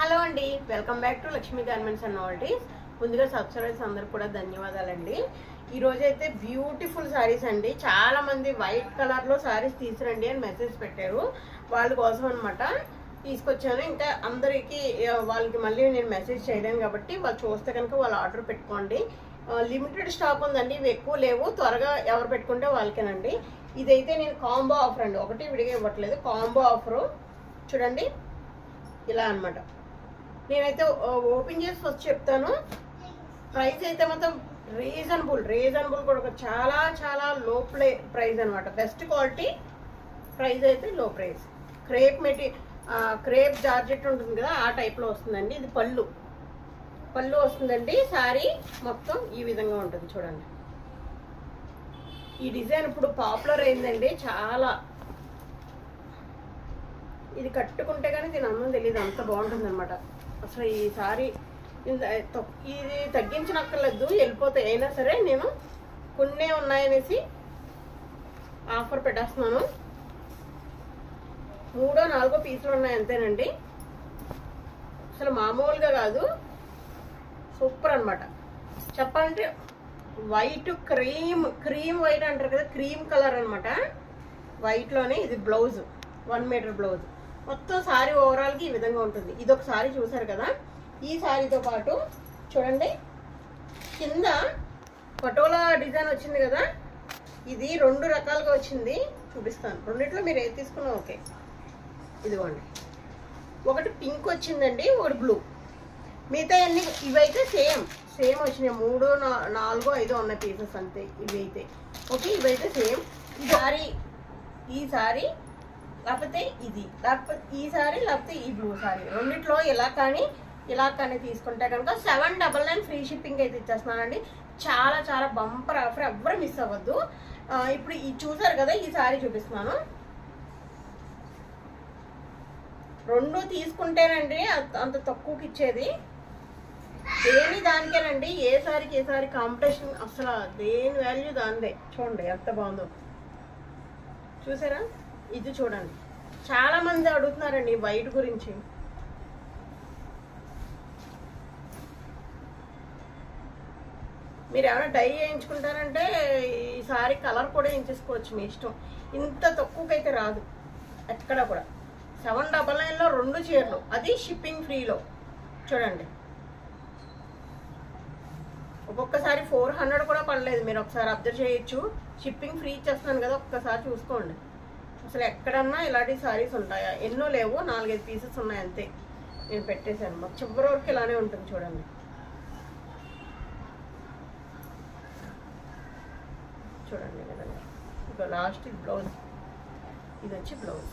Hello అండి, welcome back to Lakshmi garments and novelties. ముందుగా subscribers అందరు కూడా ధన్యవాదాలండి. ఈ రోజు అయితే బ్యూటిఫుల్ సారీస్ అండి. చాలా మంది వైట్ కలర్ లో సారీస్ తీసురండి అని మెసేజ్ పెట్టారు. వాళ్ళ కోసం అనమాట తీసుకొచ్చాను. ఇంకా అందరికి వాళ్ళకి మళ్ళీ నేను మెసేజ్ చేయలేను కాబట్టి వాళ్ళు చూస్తే కనుక వాళ్ళు ఆర్డర్ పెట్టుకోండి. లిమిటెడ్ స్టాక్ ఉందండి, ఇవి ఎక్కువ లేవు. త్వరగా ఎవరు పెట్టుకుంటే వాళ్ళకేనండి. ఇదైతే నేను కాంబో ఆఫర్ అండి, ఒకటి విడిగా ఇవ్వట్లేదు, కాంబో ఆఫరు. చూడండి ఇలా అనమాట. నేనైతే ఓపెన్ చేసి ఫస్ట్ చెప్తాను. ప్రైస్ అయితే మొత్తం రీజనబుల్ కూడా చాలా చాలా లో ప్రైస్ అనమాట. బెస్ట్ క్వాలిటీ, ప్రైస్ అయితే లో ప్రైస్. క్రేప్ జార్జెట్ ఉంటుంది కదా, ఆ టైప్లో వస్తుందండి. ఇది పళ్ళు వస్తుందండి. శారీ మొత్తం ఈ విధంగా ఉంటుంది. చూడండి, ఈ డిజైన్ ఇప్పుడు పాపులర్ అయిందండి చాలా. ఇది కట్టుకుంటే కానీ దీని అందం తెలియదు, అంత బాగుంటుంది అనమాట. అసలు ఈ సారీ ఇది తగ్గించనక్కర్లేదు, వెళ్ళిపోతాయి. అయినా సరే నేను కొన్నే ఉన్నాయనేసి ఆఫర్ పెట్టేస్తున్నాను. 3-4 పీసులు ఉన్నాయి అంతేనండి. అసలు మామూలుగా కాదు, సూపర్ అనమాట. చెప్పాలంటే వైట్ క్రీమ్ వైట్ అంటారు కదా, క్రీమ్ కలర్ అనమాట. వైట్లోనే ఇది బ్లౌజ్, 1 మీటర్ బ్లౌజ్. మొత్తం సారీ ఓవరాల్కి ఈ విధంగా ఉంటుంది. ఇది ఒక సారీ చూసారు కదా. ఈ సారీతో పాటు చూడండి, కింద పటోలా డిజైన్ వచ్చింది కదా, ఇది 2 రకాలుగా వచ్చింది. చూపిస్తాను, రెండిట్లో మీరు ఏది తీసుకున్నా ఓకే. ఇదిగోండి, ఒకటి పింక్ వచ్చిందండి, ఒకటి బ్లూ. మిగతా అన్ని ఇవైతే సేమ్ వచ్చినాయి. 3, 4, 5 ఉన్న పీసెస్ అంతే ఇవి అయితే. ఓకే, ఇవైతే సేమ్. ఈ సారీ లేకపోతే ఇది, లేకపోతే ఈ సారీ, లేకపోతే ఈ బ్లూ సారీ, రెండిట్లో ఇలా కానీ తీసుకుంటే కనుక 799 ఫ్రీ షిప్పింగ్ అయితే ఇచ్చేస్తున్నానండి. చాలా చాలా బంపర్ ఆఫర్, ఎవ్వరు మిస్ అవ్వద్దు. ఇప్పుడు ఇది చూసారు కదా, ఈ సారీ చూపిస్తున్నాను. 2 తీసుకుంటేనండి అంత తక్కువకి ఇచ్చేది. దేని దానికేనండి, ఏ సారీ కాంపిటీషన్, అసలు దేని వాల్యూ దానిదే. చూడండి ఎంత బాగుందో, చూసారా? ఇది చూడండి, చాలా మంది అడుగుతున్నారండి వైట్ గురించి. మీరు ఏమైనా డై చేయించుకుంటారంటే ఈ సారీ కలర్ కూడా వేయించేసుకోవచ్చు, మీ ఇష్టం. ఇంత తక్కువకైతే రాదు ఎక్కడ కూడా. 799లో 2 చీరలు, అది షిప్పింగ్ ఫ్రీలో. చూడండి, ఒక్కొక్కసారి 400 కూడా పడలేదు. మీరు ఒకసారి అబ్జర్వ్ చేయొచ్చు. షిప్పింగ్ ఫ్రీ ఇచ్చేస్తున్నాను కదా, ఒక్కసారి చూసుకోండి. అసలు ఎక్కడన్నా ఇలాంటి సారీస్ ఉంటాయా? ఎన్నో లేవు, 4-5 పీసెస్ ఉన్నాయి అంతే. నేను పెట్టేశాను, మాకు చివరి వరకు ఇలానే ఉంటుంది. చూడండి, ఇక లాస్ట్ ఇది బ్లౌజ్. ఇది వచ్చి బ్లౌజ్.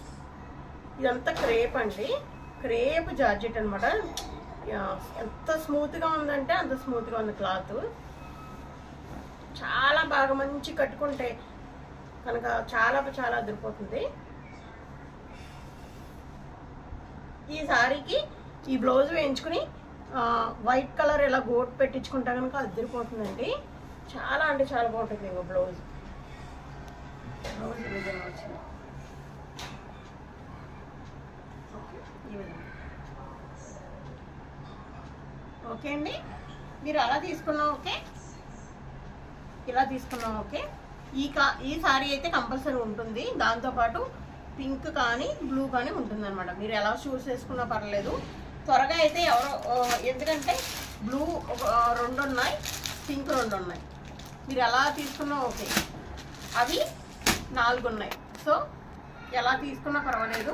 ఇదంతా క్రేప్ అండి, క్రేప్ జార్జెట్ అనమాట. ఎంత స్మూత్గా ఉందంటే అంత స్మూత్గా ఉంది క్లాత్. చాలా బాగా మంచి కట్టుకుంటే కనుక చాలా చాలా అదిరిపోతుంది. ఈ సారీకి ఈ బ్లౌజ్ వేయించుకుని వైట్ కలర్ ఇలా గోట్ పెట్టించుకుంటా కనుక అదిరిపోతుందండి. చాలా అంటే చాలా బాగుంటుంది. ఇంకో బ్లౌజ్ విధంగా వచ్చింది. ఈ విధంగా ఓకే అండి. మీరు అలా తీసుకున్నా ఓకే, ఇలా తీసుకున్నా ఓకే. ఈ సారీ అయితే కంపల్సరీ ఉంటుంది. దాంతోపాటు పింక్ కానీ బ్లూ కానీ ఉంటుంది అనమాట. మీరు ఎలా చూస్ చేసుకున్నా పర్లేదు. త్వరగా అయితే ఎందుకంటే బ్లూ 2 ఉన్నాయి, పింక్ 2 ఉన్నాయి. మీరు ఎలా తీసుకున్నా ఓకే. అవి 4 ఉన్నాయి. సో ఎలా తీసుకున్నా పర్వాలేదు.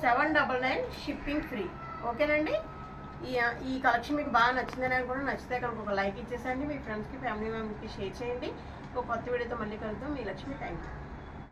799 షిప్పింగ్ ఫ్రీ. ఓకేనండి. ఈ కలెక్షన్ మీకు బాగా నచ్చిందని అనుకుంటే, నచ్చితే కనుక ఒక లైక్ ఇచ్చేసండి. మీ ఫ్రెండ్స్కి, ఫ్యామిలీ మెంబర్స్కి షేర్ చేయండి. ఒక కొత్త వీడియోతో మళ్ళీ కలుద్దాం. మీ లక్ష్మి. Thank you.